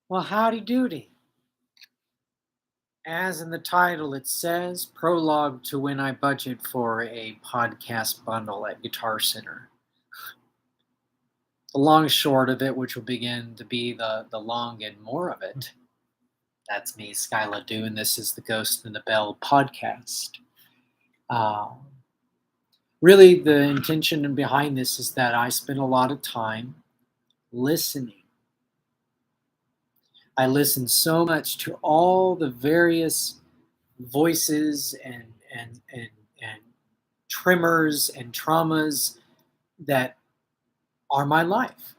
Well, howdy doody. As in the title, it says Prologue to when I budget for a podcast bundle at Guitar Center. The long short of it, which will begin to be the long and more of it. That's me, Skyla Dew, and this is the Ghost in the Bell podcast. Um, really, the intention behind this is that I spend a lot of time listening. I listen so much to all the various voices and tremors and traumas that are my life,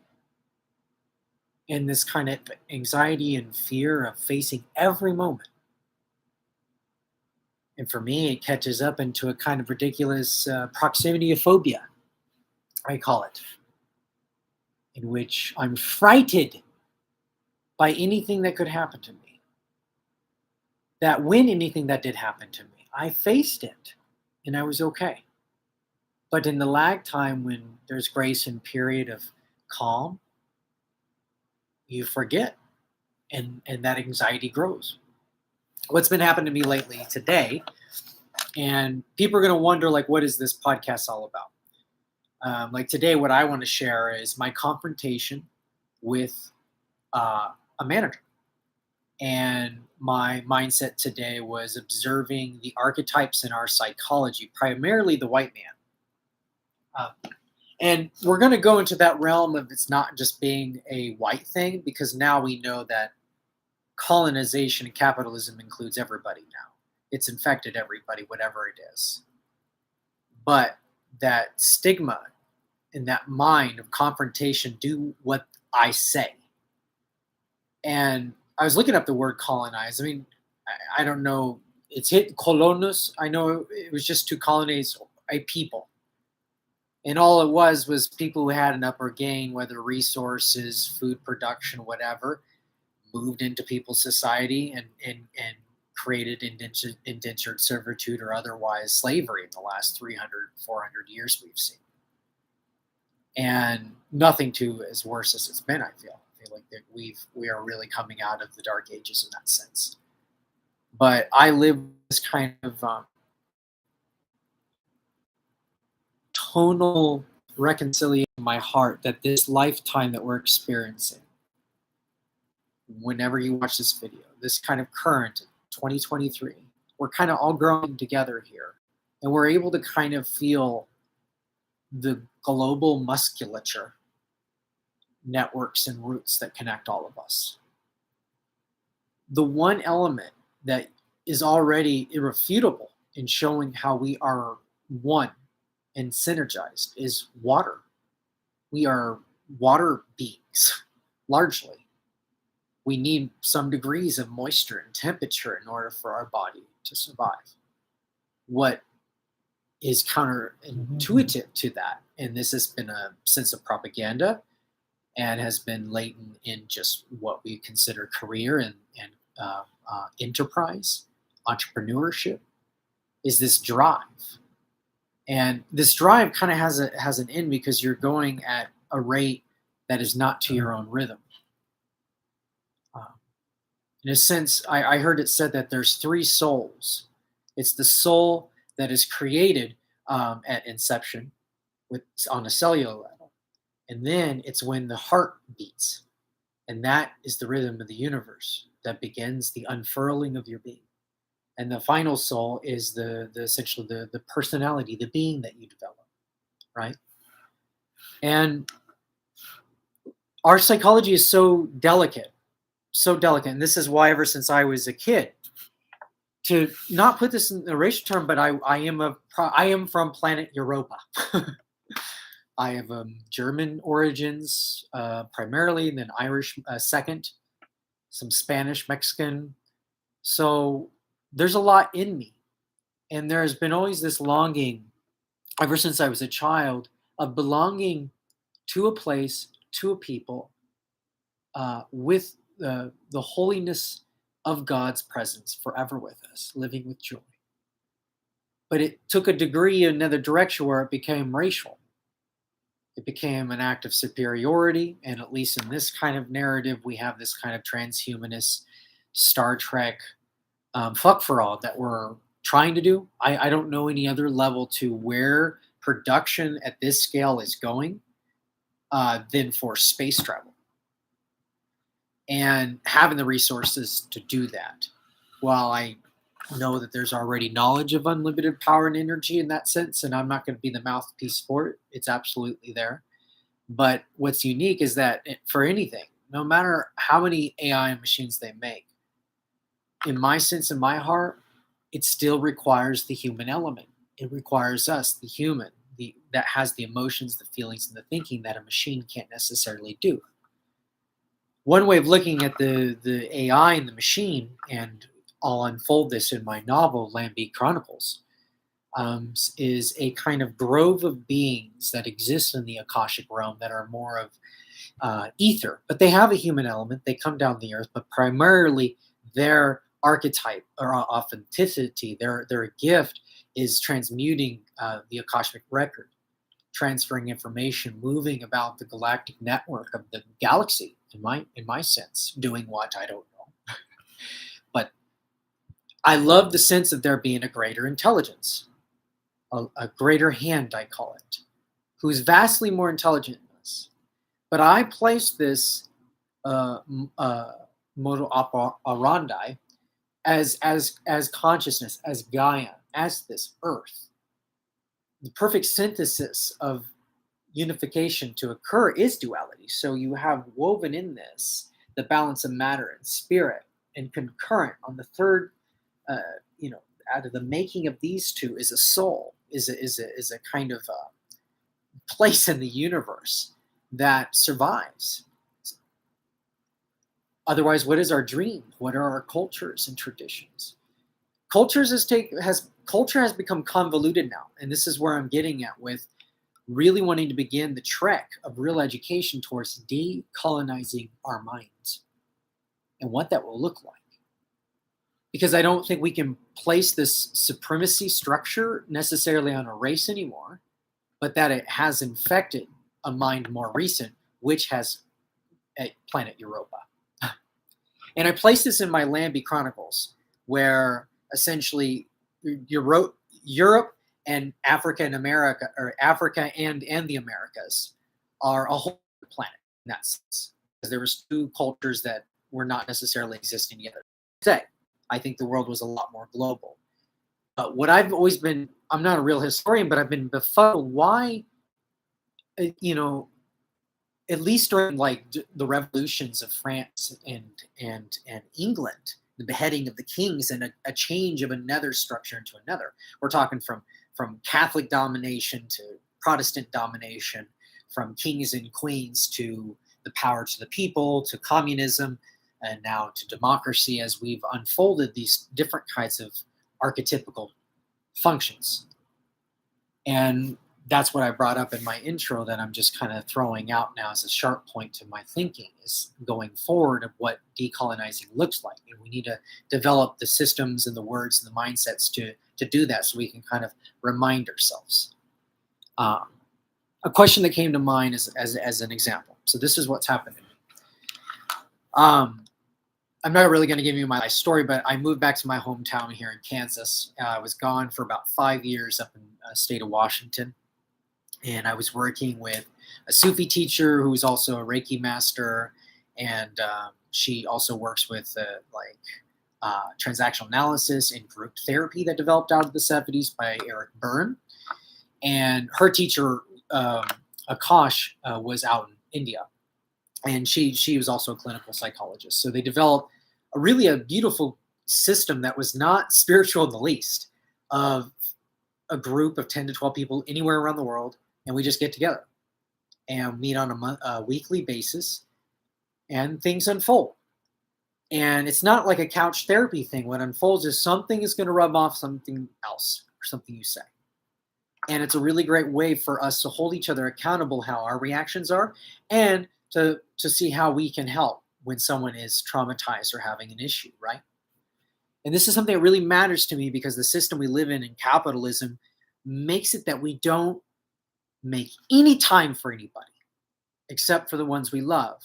and this kind of anxiety and fear of facing every moment. And for me, it catches up into a kind of ridiculous proximity phobia, I call it, in which I'm frightened by anything that could happen to me. That when anything that did happen to me, I faced it and I was okay. But in the lag time, when there's grace and period of calm, you forget, and that anxiety grows. What's been happening to me lately today, and people are going to wonder, like, what is this podcast all about? Like today, what I want to share is my confrontation with a manager. And my mindset today was observing the archetypes in our psychology, primarily the white man. And we're going to go into that realm of it's not just being a white thing, because now we know that colonization and capitalism includes everybody now. It's infected everybody, whatever it is. But that stigma and that mind of confrontation, do what I say. And I was looking up the word colonize. I mean, I don't know. It's hit colonus. I know it was just to colonize a people. And all it was people who had an upper gain, whether resources, food production, whatever, moved into people's society and created indentured servitude or otherwise slavery in the last 300, 400 years we've seen. And nothing too as worse as it's been, I feel like that we are really coming out of the dark ages in that sense. But I live this kind of tonal reconciliation in my heart that this lifetime that we're experiencing, whenever you watch this video, this kind of current 2023, we're kind of all growing together here, and we're able to kind of feel the global musculature networks and roots that connect all of us. The one element that is already irrefutable in showing how we are one and synergized is water. We are water beings, largely. We need some degrees of moisture and temperature in order for our body to survive. What is counterintuitive to that, and this has been a sense of propaganda and has been latent in just what we consider career and enterprise, entrepreneurship, is this drive. And this drive kind of has an end, because you're going at a rate that is not to your own rhythm. In a sense, I heard it said that there's three souls. It's the soul that is created at inception on a cellular level. And then it's when the heart beats. And that is the rhythm of the universe that begins the unfurling of your being. And the final soul is the essentially the personality, the being that you develop, right? And our psychology is so delicate. And this is why ever since I was a kid, to not put this in a racial term, but I am from planet Europa. I have German origins primarily, and then Irish second, some Spanish, Mexican. So there's a lot in me, and there has been always this longing, ever since I was a child, of belonging to a place, to a people, with the holiness of God's presence forever with us, living with joy. But it took a degree in another direction where it became racial. It became an act of superiority, and at least in this kind of narrative, we have this kind of transhumanist Star Trek fuck for all that we're trying to do. I don't know any other level to where production at this scale is going than for space travel and having the resources to do that. While I know that there's already knowledge of unlimited power and energy in that sense, and I'm not going to be the mouthpiece for it, it's absolutely there. But what's unique is that for anything, no matter how many AI machines they make, in my sense, in my heart, it still requires the human element. It requires us, the human, that has the emotions, the feelings, and the thinking that a machine can't necessarily do. One way of looking at the AI and the machine, and I'll unfold this in my novel, Lambie Chronicles, is a kind of grove of beings that exist in the Akashic realm that are more of ether, but they have a human element. They come down the earth, but primarily their archetype or authenticity, their gift is transmuting the Akashic record, transferring information, moving about the galactic network of the galaxy. In my sense, doing what I don't know, but I love the sense of there being a greater intelligence, a greater hand, I call it, who's vastly more intelligent than us. But I place this modal operandi as consciousness, as Gaia, as this earth. The perfect synthesis of unification to occur is duality. So you have woven in this the balance of matter and spirit, and concurrent on the third, out of the making of these two is a soul, is a kind of place in the universe that survives. Otherwise, what is our dream? What are our cultures and traditions? Culture has become convoluted now, and this is where I'm getting at with really wanting to begin the trek of real education towards decolonizing our minds and what that will look like. Because I don't think we can place this supremacy structure necessarily on a race anymore, but that it has infected a mind more recent, which has a planet Europa. And I place this in my Lambie Chronicles, where essentially Europe and Africa and America, or Africa and the Americas, are a whole planet in that sense. Because there was two cultures that were not necessarily existing together. Today, I think the world was a lot more global. But what I've always been, I'm not a real historian, but I've been befuddled why, at least during like the revolutions of France and England, the beheading of the kings and a change of another structure into another. We're talking from Catholic domination to Protestant domination, from kings and queens to the power to the people, to communism, and now to democracy, as we've unfolded these different kinds of archetypical functions. And that's what I brought up in my intro that I'm just kind of throwing out now as a sharp point to my thinking, is going forward of what decolonizing looks like. And we need to develop the systems and the words and the mindsets to do that, so we can kind of remind ourselves. A question that came to mind as an example. So this is what's happened to me. I'm not really going to give you my life story, but I moved back to my hometown here in Kansas. I was gone for about 5 years up in the state of Washington. And I was working with a Sufi teacher who was also a Reiki master. And she also works with transactional analysis and group therapy that developed out of the 70s by Eric Byrne. And her teacher, Akash, was out in India. And she was also a clinical psychologist. So they developed a beautiful system that was not spiritual in the least, of a group of 10 to 12 people anywhere around the world. And we just get together and meet on a weekly basis, and things unfold. And it's not like a couch therapy thing. What unfolds is something is going to rub off something else, or something you say. And it's a really great way for us to hold each other accountable, how our reactions are, and to see how we can help when someone is traumatized or having an issue, right? And this is something that really matters to me, because the system we live in capitalism makes it that we don't make any time for anybody except for the ones we love.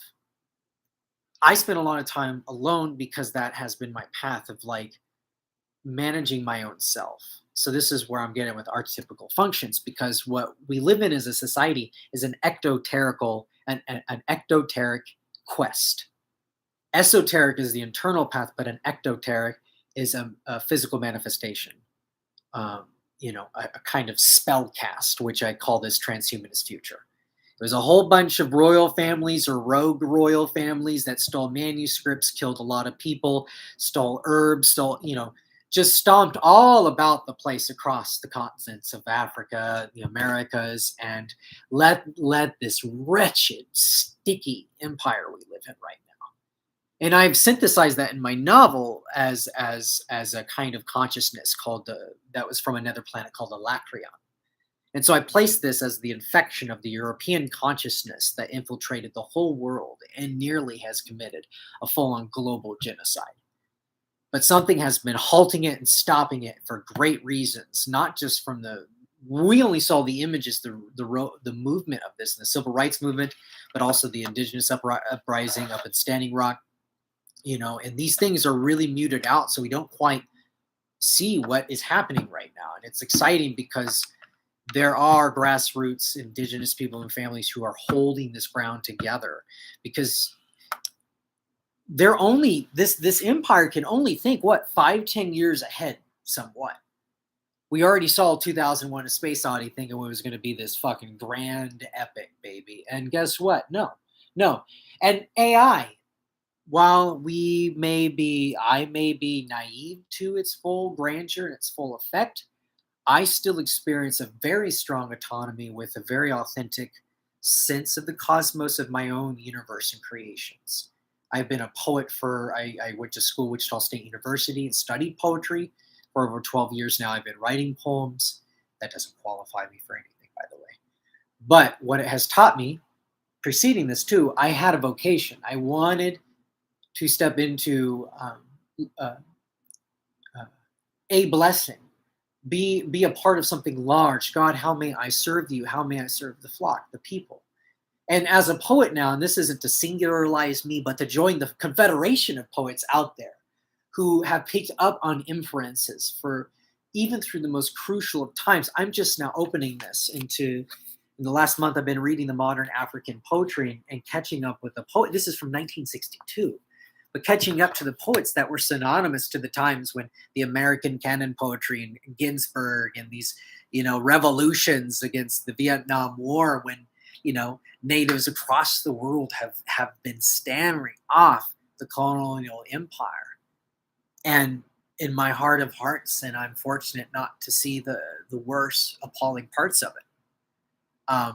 I spend a lot of time alone because that has been my path of like managing my own self. So this is where I'm getting with archetypical functions, because what we live in as a society is an ectoteric quest. Esoteric is the internal path, but an ectoteric is a physical manifestation. Um, a kind of spell cast, which I call this transhumanist future. It was a whole bunch of royal families or rogue royal families that stole manuscripts, killed a lot of people, stole herbs, just stomped all about the place across the continents of Africa, the Americas, and let this wretched, sticky empire we live in right now. And I've synthesized that in my novel as a kind of consciousness that was from another planet called Alacrion. And so I placed this as the infection of the European consciousness that infiltrated the whole world and nearly has committed a full-on global genocide. But something has been halting it and stopping it for great reasons, not just from we only saw the images, the movement of this, the civil rights movement, but also the indigenous uprising up at Standing Rock, and these things are really muted out, so we don't quite see what is happening right now. And it's exciting because there are grassroots indigenous people and families who are holding this ground together, because this empire can only think 5-10 years ahead somewhat. We already saw 2001 A Space Odyssey thinking it was going to be this fucking grand epic, baby. And guess what? No. And AI, while I may be naive to its full grandeur and its full effect, I still experience a very strong autonomy with a very authentic sense of the cosmos of my own universe and creations. I've been a poet I went to school, Wichita State University, and studied poetry for over 12 years now. I've been writing poems. That doesn't qualify me for anything, by the way. But what it has taught me, preceding this too, I had a vocation. I wanted to step into a blessing, be a part of something large. God, how may I serve you? How may I serve the flock, the people? And as a poet now, and this isn't to singularize me, but to join the confederation of poets out there who have picked up on inferences for even through the most crucial of times. I'm just now opening this in the last month, I've been reading the modern African poetry and catching up with the poet. This is from 1962. But catching up to the poets that were synonymous to the times when the American canon poetry and Ginsberg and these, revolutions against the Vietnam War, when, natives across the world have been stammering off the colonial empire. And in my heart of hearts, and I'm fortunate not to see the worst appalling parts of it.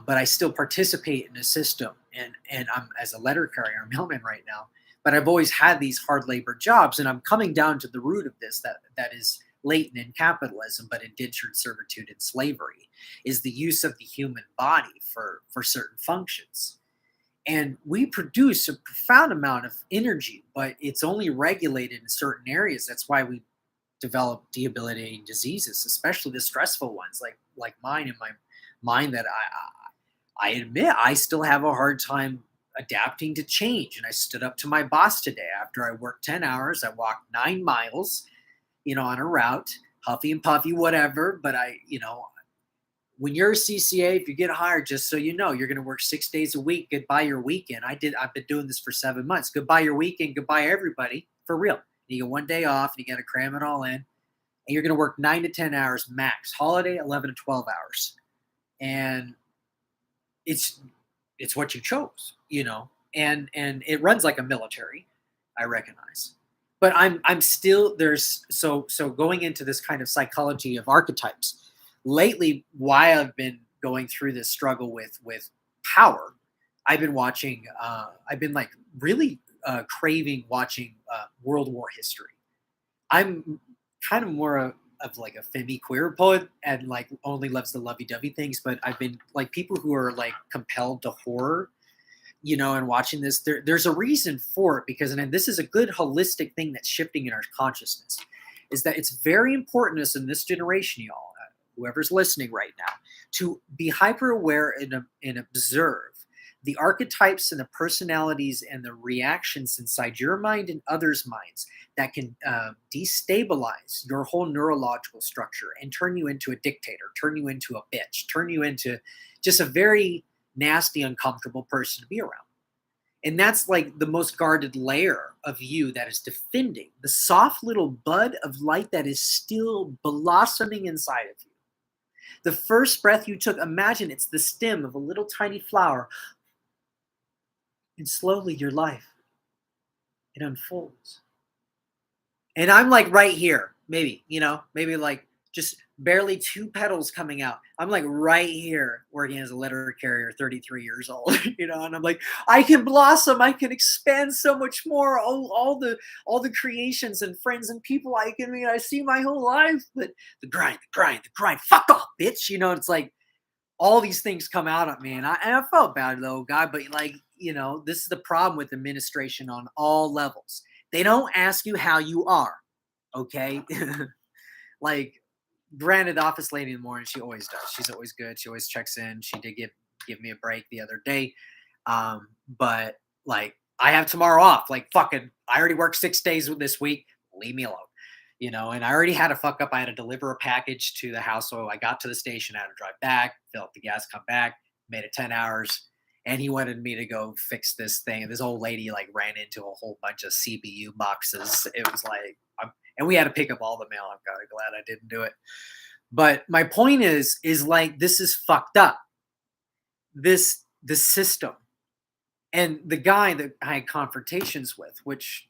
But I still participate in a system, and I'm as a letter carrier, mailman right now. But I've always had these hard labor jobs, and I'm coming down to the root of this that is latent in capitalism, but indentured servitude and slavery, is the use of the human body for certain functions. And we produce a profound amount of energy, but it's only regulated in certain areas. That's why we develop debilitating diseases, especially the stressful ones like mine in my mind, that I admit I still have a hard time adapting to change. And I stood up to my boss today after I worked 10 hours. I walked 9 miles, on a route, huffy and puffy, whatever. But when you're a CCA, if you get hired, just so you know, you're going to work 6 days a week. Goodbye your weekend. I've been doing this for 7 months. Goodbye your weekend. Goodbye everybody, for real. You get 1 day off and you got to cram it all in. And you're going to work 9 to 10 hours max. Holiday, 11 to 12 hours. And it's what you chose, and it runs like a military, I recognize. But I'm still, there's so going into this kind of psychology of archetypes lately. Why I've been going through this struggle with power, I've been watching I've been like really craving watching World War history. I'm kind of more of like a femi queer poet and like only loves the lovey-dovey things, but I've been like people who are like compelled to horror, and watching this, there's a reason for it, because, and this is a good holistic thing that's shifting in our consciousness, is that it's very important to us in this generation, y'all. whoever's listening right now, to be hyper aware and observe the archetypes and the personalities and the reactions inside your mind and others' minds that can destabilize your whole neurological structure and turn you into a dictator, turn you into a bitch, turn you into just a very nasty, uncomfortable person to be around. And that's like the most guarded layer of you that is defending the soft little bud of light that is still blossoming inside of you. The first breath you took, imagine it's the stem of a little tiny flower. And slowly your life, it unfolds. And I'm like right here, maybe, maybe like just barely 2 petals coming out. I'm like right here working as a letter carrier, 33 years old, and I'm like, I can blossom, I can expand so much more. All the creations and friends and people I see my whole life, but the grind, fuck off, bitch. It's like all these things come out at me, and I felt bad though, God, but like, this is the problem with administration on all levels. They don't ask you how you are, okay? Like, granted, the office lady in the morning, she always does. She's always good. She always checks in. She did give me a break the other day. But like, I have tomorrow off. Like, fucking, I already worked 6 days this week. Leave me alone. And I already had a fuck up. I had to deliver a package to the house. So I got to the station, I had to drive back, fill up the gas, come back, made it 10 hours. And he wanted me to go fix this thing. And this old lady like ran into a whole bunch of CBU boxes. It was like, and we had to pick up all the mail. I'm kind of glad I didn't do it. But my point is like, this is fucked up. The system. And the guy that I had confrontations with, which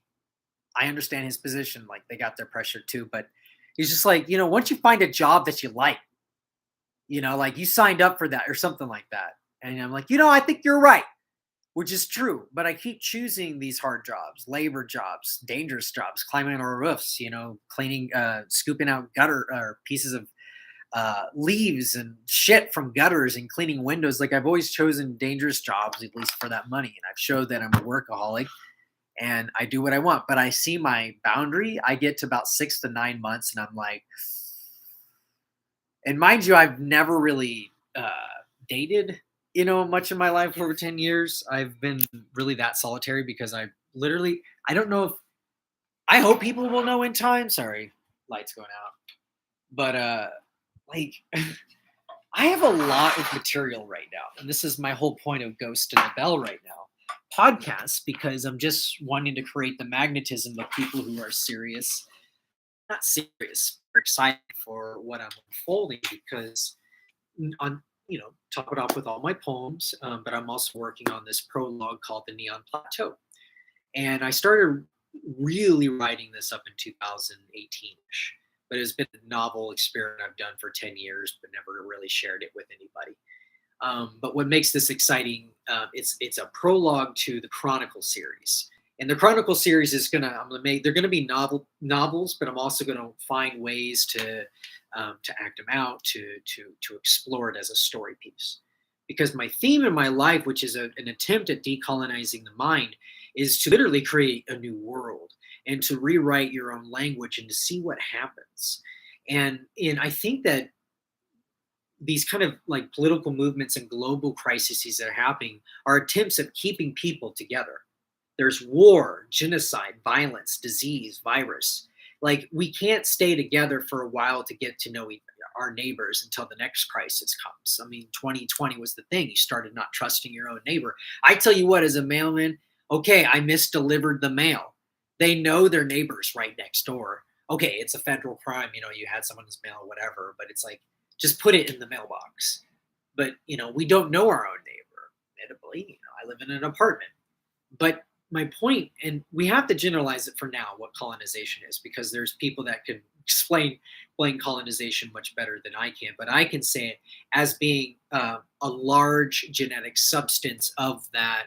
I understand his position, like they got their pressure too, but he's just like, once you find a job that you like, like you signed up for that or something like that. And I'm like, I think you're right, which is true. But I keep choosing these hard jobs, labor jobs, dangerous jobs, climbing on roofs, cleaning, scooping out gutter or pieces of leaves and shit from gutters and cleaning windows. Like I've always chosen dangerous jobs, at least for that money. And I've showed that I'm a workaholic and I do what I want. But I see my boundary. I get to about 6 to 9 months and I'm like, and mind you, I've never really dated much of my life for over 10 years. I've been really that solitary because I don't know if, I hope people will know in time. Sorry, lights going out. But like, I have a lot of material right now. And this is my whole point of Ghost in the Bell right now. Podcasts, because I'm just wanting to create the magnetism of people who are serious, not serious, are excited for what I'm unfolding because on, top it off with all my poems, but I'm also working on this prologue called The Neon Plateau. And I started really writing this up in 2018-ish, but it's been a novel experiment I've done for 10 years, but never really shared it with anybody. But what makes this exciting, it's a prologue to the Chronicle series. And the Chronicle series is they're gonna be novels, but I'm also gonna find ways to act them out, to explore it as a story piece. Because my theme in my life, which is an attempt at decolonizing the mind, is to literally create a new world and to rewrite your own language and to see what happens. And I think that these kind of like political movements and global crises that are happening are attempts at keeping people together. There's war, genocide, violence, disease, virus. Like we can't stay together for a while to get to know our neighbors until the next crisis comes. I mean, 2020 was the thing. You started not trusting your own neighbor. I tell you what, as a mailman, okay, I misdelivered the mail. They know their neighbors right next door. Okay, it's a federal crime. You had someone's mail, whatever, but it's like, just put it in the mailbox. But, we don't know our own neighbor, admittedly. I live in an apartment. But my point, and we have to generalize it for now, what colonization is, because there's people that can explain colonization much better than I can. But I can say it as being a large genetic substance of that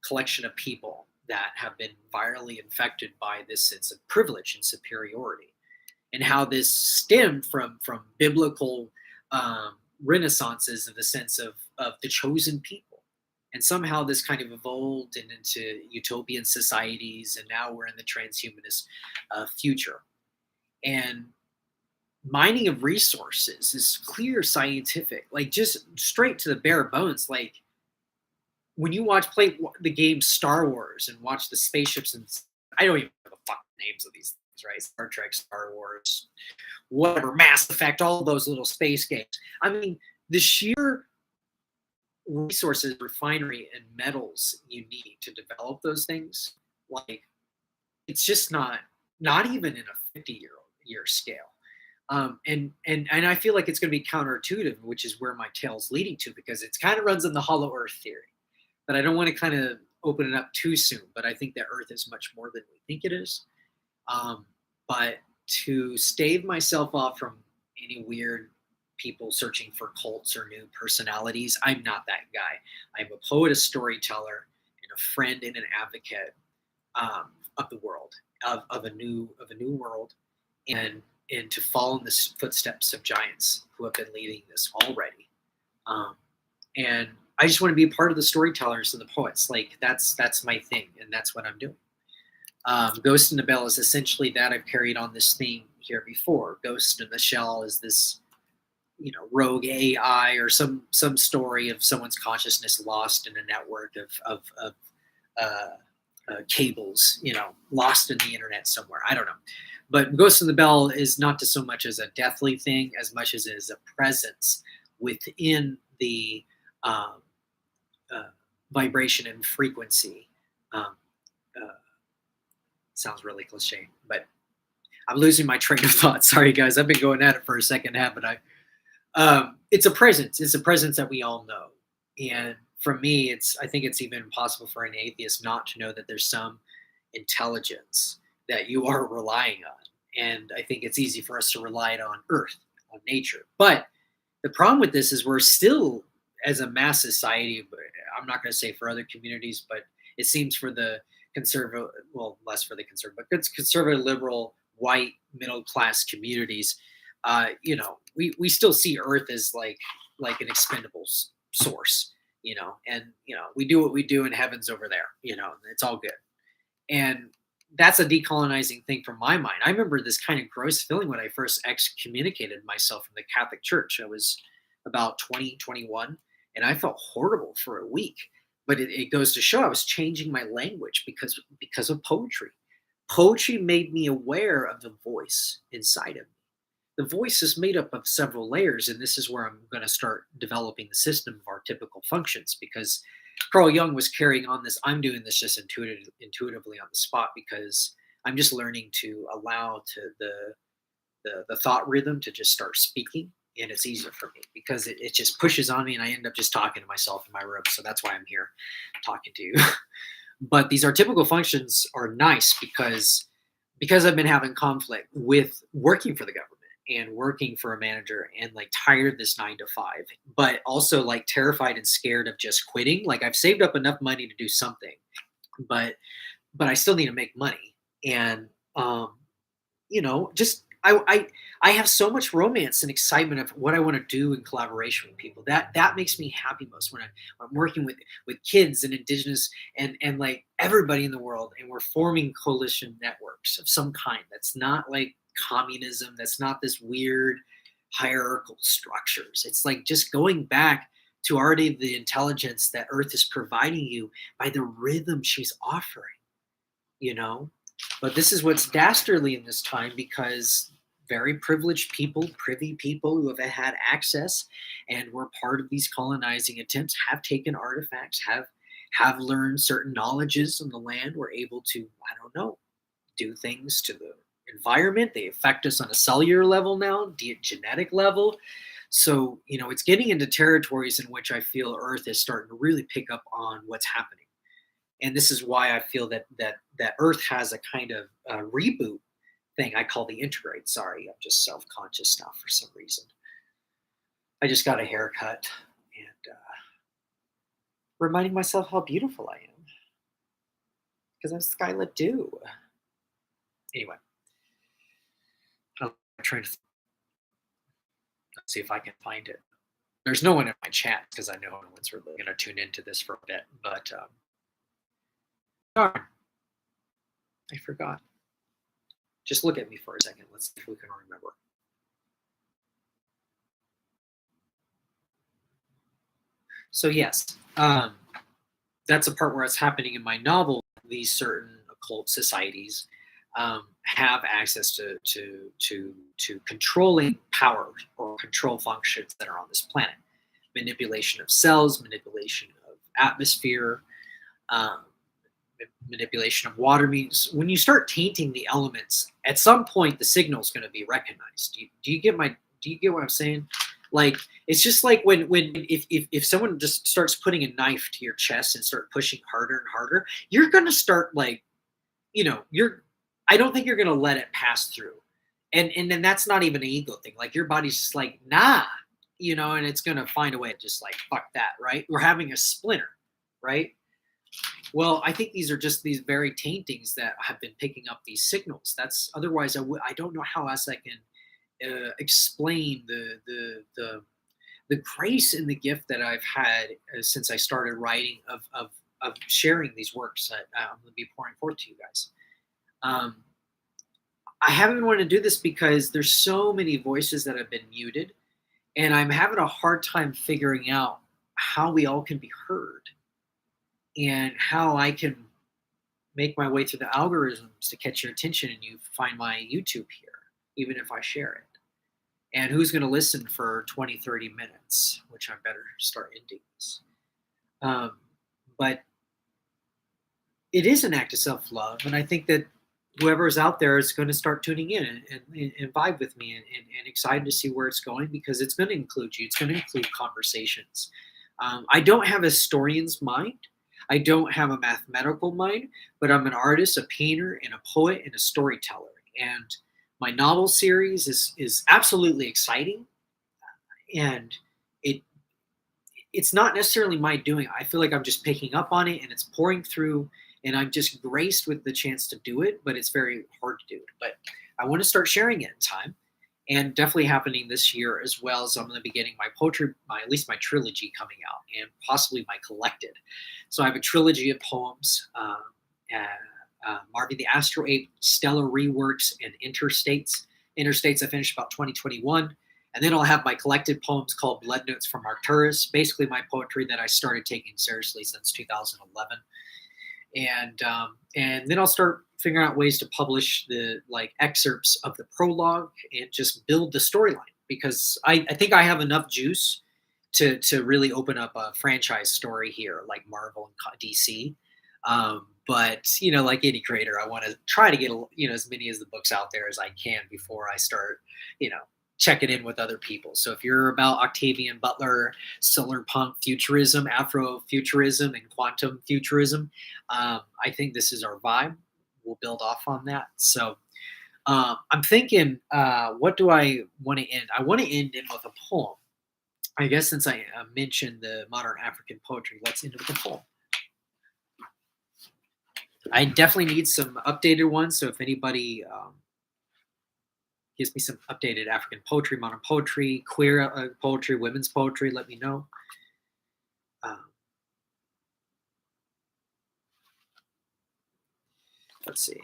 collection of people that have been virally infected by this sense of privilege and superiority. And how this stemmed from biblical renaissances in the sense of the chosen people. And somehow this kind of evolved into utopian societies, and now we're in the transhumanist future. And mining of resources is clear scientific, like just straight to the bare bones. Like when you play the game Star Wars and watch the spaceships, and I don't even know the fucking names of these things, right? Star Trek, Star Wars, whatever, Mass Effect, all those little space games. I mean, the sheer resources, refinery, and metals you need to develop those things, like it's just not even in a 50-year scale. And I feel like it's going to be counterintuitive, which is where my tale's leading to, because it kind of runs on the hollow earth theory. But I don't want to kind of open it up too soon. But I think that Earth is much more than we think it is. But to stave myself off from any weird people searching for cults or new personalities, I'm not that guy. I'm a poet, a storyteller, and a friend and an advocate of the world, of a new world, and to follow in the footsteps of giants who have been leading this already. And I just want to be a part of the storytellers and the poets. Like that's my thing, and that's what I'm doing. Ghost in the Bell is essentially that. I've carried on this theme here before. Ghost in the Shell is this, rogue AI or some story of someone's consciousness lost in a network of cables, lost in the internet somewhere. I don't know. But Ghost in the Bell is not to so much as a deathly thing as much as it is a presence within the vibration and frequency. Sounds really cliche, but I'm losing my train of thought. Sorry, guys. I've been going at it for a second, haven't I? It's a presence. It's a presence that we all know. And for me, I think it's even impossible for an atheist not to know that there's some intelligence that you are relying on. And I think it's easy for us to rely on Earth, on nature. But the problem with this is we're still, as a mass society, I'm not going to say for other communities, but it seems for the conservative, well, less for the conservative, but conservative, liberal, white, middle class communities, we still see Earth as like an expendable source, and we do what we do, and heaven's over there, it's all good. And that's a decolonizing thing from my mind. I remember this kind of gross feeling when I first excommunicated myself from the Catholic Church. I was about 20, 21, and I felt horrible for a week. But it goes to show I was changing my language because of poetry. Poetry made me aware of the voice inside of me. The voice is made up of several layers, and this is where I'm going to start developing the system of archetypical functions, because Carl Jung was carrying on this. I'm doing this just intuitively on the spot, because I'm just learning to allow to the thought rhythm to just start speaking. And it's easier for me because it just pushes on me, and I end up just talking to myself in my room. So that's why I'm here talking to you. But these archetypical functions are nice because I've been having conflict with working for the government and working for a manager, and like tired of this 9 to 5, but also like terrified and scared of just quitting. Like I've saved up enough money to do something, but I still need to make money. And, just I have so much romance and excitement of what I want to do in collaboration with people. That makes me happy most when I'm working with kids and indigenous and like everybody in the world, and we're forming coalition networks of some kind. That's not like communism. That's not this weird hierarchical structures. It's like just going back to already the intelligence that Earth is providing you by the rhythm she's offering, But this is what's dastardly in this time, because very privileged people, privy people who have had access and were part of these colonizing attempts have taken artifacts, have learned certain knowledges on the land, were able to, do things to the environment. They affect us on a cellular level now, genetic level. So, it's getting into territories in which I feel Earth is starting to really pick up on what's happening. And this is why I feel that Earth has a kind of reboot thing I call the integrate. Sorry, I'm just self-conscious now for some reason. I just got a haircut and reminding myself how beautiful I am, because I'm Skyla Dew. Anyway, I'm trying to see if I can find it. There's no one in my chat because I know no one's really going to tune into this for a bit, but darn, I forgot. Just look at me for a second. Let's see if we can remember. So yes, that's a part where it's happening in my novel. These certain occult societies have access to controlling power or control functions that are on this planet. Manipulation of cells, manipulation of atmosphere, um, manipulation of water. Means when you start tainting the elements, at some point the signal is going to be recognized. Do you get my? Do you get what I'm saying? Like it's just like when if someone just starts putting a knife to your chest and start pushing harder and harder, you're going to start like you're. I don't think you're going to let it pass through, and then that's not even an ego thing. Like your body's just like nah, and it's going to find a way to just like fuck that, right? We're having a splinter, right? Well, I think these are just these very taintings that have been picking up these signals. That's otherwise I don't know how else I can explain the grace and the gift that I've had since I started writing of sharing these works that I'm going to be pouring forth to you guys. Um, I haven't wanted to do this because there's so many voices that have been muted, and I'm having a hard time figuring out how we all can be heard and how I can make my way through the algorithms to catch your attention and you find my YouTube here, even if I share it. And who's going to listen for 20, 30 minutes, which I better start ending this. But it is an act of self-love. And I think that whoever is out there is going to start tuning in and vibe with me and excited to see where it's going because it's going to include you. It's going to include conversations. I don't have a historian's mind. I don't have a mathematical mind, but I'm an artist, a painter, and a poet, and a storyteller. And my novel series is absolutely exciting, and it's not necessarily my doing. I feel like I'm just picking up on it, and it's pouring through, and I'm just graced with the chance to do it, but it's very hard to do it. But I want to start sharing it in time. And definitely happening this year as well as I'm going to be getting my poetry, at least my trilogy coming out and possibly my collected. So I have a trilogy of poems, Marvin the Astro Ape, Stellar Reworks, and Interstates. Interstates I finished about 2021. And then I'll have my collected poems called Blood Notes from Arcturus, basically my poetry that I started taking seriously since 2011. And then I'll start figuring out ways to publish the like excerpts of the prologue and just build the storyline because I think I have enough juice to really open up a franchise story here like Marvel and DC. But like any creator, I want to try to get as many as the books out there as I can before I start check it in with other people. So if you're about Octavian Butler, solar punk futurism, Afrofuturism, and quantum futurism, I think this is our vibe. We'll build off on that. So I'm thinking, what do I want to end? I want to end in with a poem. I guess since I mentioned the modern African poetry, let's end with a poem. I definitely need some updated ones. So if anybody gives me some updated African poetry, modern poetry, queer poetry, women's poetry, let me know. Let's see.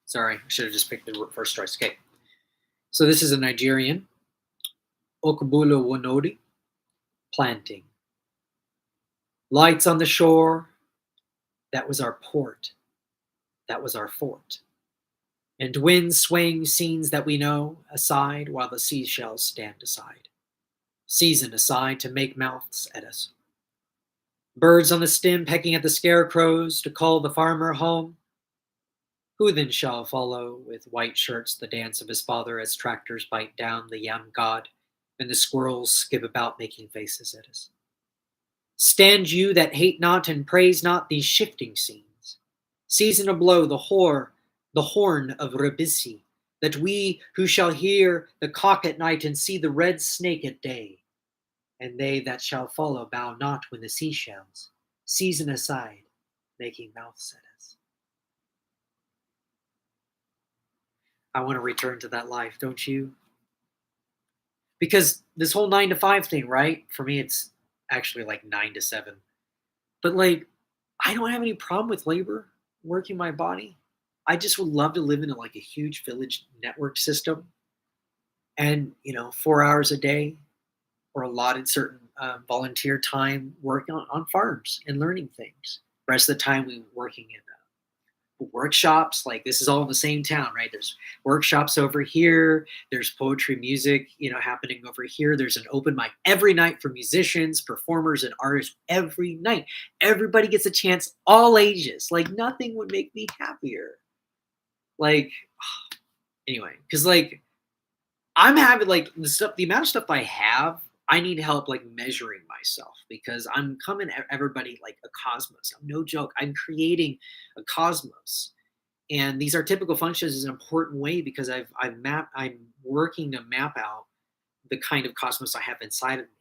Sorry, I should have just picked the first choice. Okay. So this is a Nigerian. Okubulo Wonodi, planting. Lights on the shore, that was our port, that was our fort. And wind swaying scenes that we know aside while the seashells stand aside. Season aside to make mouths at us. Birds on the stem pecking at the scarecrows to call the farmer home. Who then shall follow with white shirts the dance of his father as tractors bite down the yam god and the squirrels skip about making faces at us? Stand you that hate not and praise not these shifting scenes. Season a blow the horn of Rabisi, that we who shall hear the cock at night and see the red snake at day, and they that shall follow bow not when the seashells, season aside, making mouths at us. I want to return to that life, don't you? Because this whole 9 to 5 thing, right? For me, it's actually like 9 to 7. But like, I don't have any problem with labor, working my body. I just would love to live in like a huge village network system, and 4 hours a day or allotted certain volunteer time working on farms and learning things. Rest of the time we working in workshops. Like, this is all in the same town, right? There's workshops over here, there's poetry, music happening over here, there's an open mic every night for musicians, performers, and artists. Every night, everybody gets a chance, all ages. Like, nothing would make me happier. Like, anyway, because like I'm having like the amount of stuff I have, I need help like measuring myself, because I'm coming at everybody like a cosmos. No joke. I'm creating a cosmos. And these archetypical functions is an important way, because I'm working to map out the kind of cosmos I have inside of me,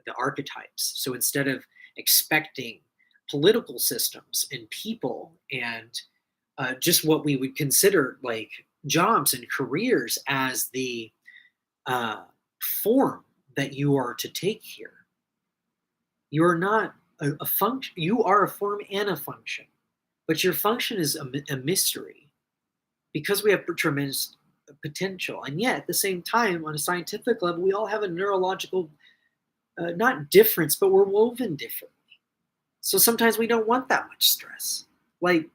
the archetypes. So instead of expecting political systems and people and just what we would consider like jobs and careers as the form that you are to take here. You are not a function. You are a form and a function, but your function is a mystery, because we have tremendous potential. And yet, at the same time, on a scientific level, we all have a neurological, not difference, but we're woven differently. So sometimes we don't want that much stress. Like,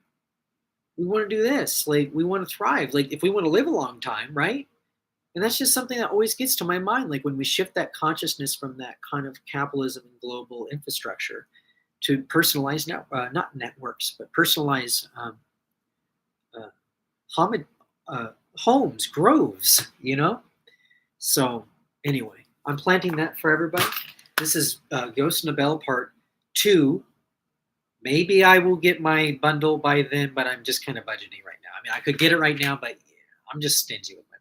we want to do this. Like, we want to thrive. Like, if we want to live a long time, right? And that's just something that always gets to my mind. Like, when we shift that consciousness from that kind of capitalism and global infrastructure to personalized, not networks, but personalized homes, groves, So anyway, I'm planting that for everybody. This is Ghost Nobel Part 2. Maybe I will get my bundle by then, but I'm just kind of budgeting right now. I mean, I could get it right now, but I'm just stingy with my